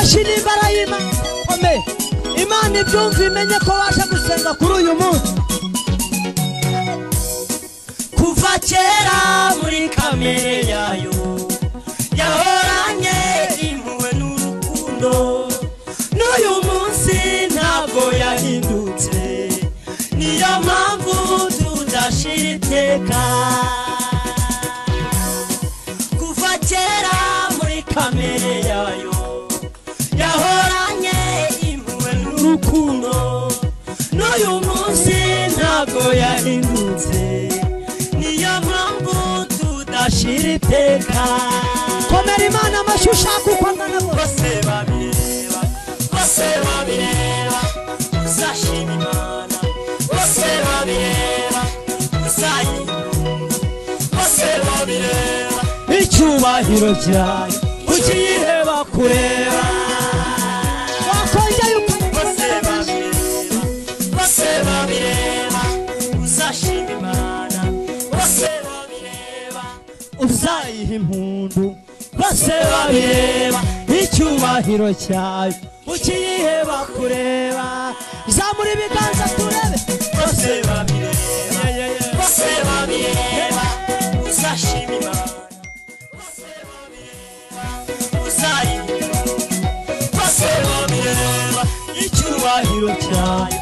amashini barayima ome Imana ibyumva imenye ko waje gusenga kuri uyu munsi kuva kera muri kamere yayo yahoranye impuhwe n'urukundo n'uyu munsi ntabwo yahindutse niyo mpamvu tudashira iteka kuva kera muri kamere yayo yahoranye impuhwe n'urukundo n'uyu munsi ntabwo yahindutse niyo mpamvu tudashira iteka komera Imana amashusho kuko ngana bose babireba uzashima Imana bose babireba bose babireba icyubahiro cyayo ukiyiheba kureba wakongera bose babireba uzashima Imana bose babireba uzayiha impundu bose babireba icyubahiro cyayo ukiyiheba kureba zamura ibiganza turebe bose babireba uzashima Imana bose babireba uzayiha bose babireba icyubahiro cyayo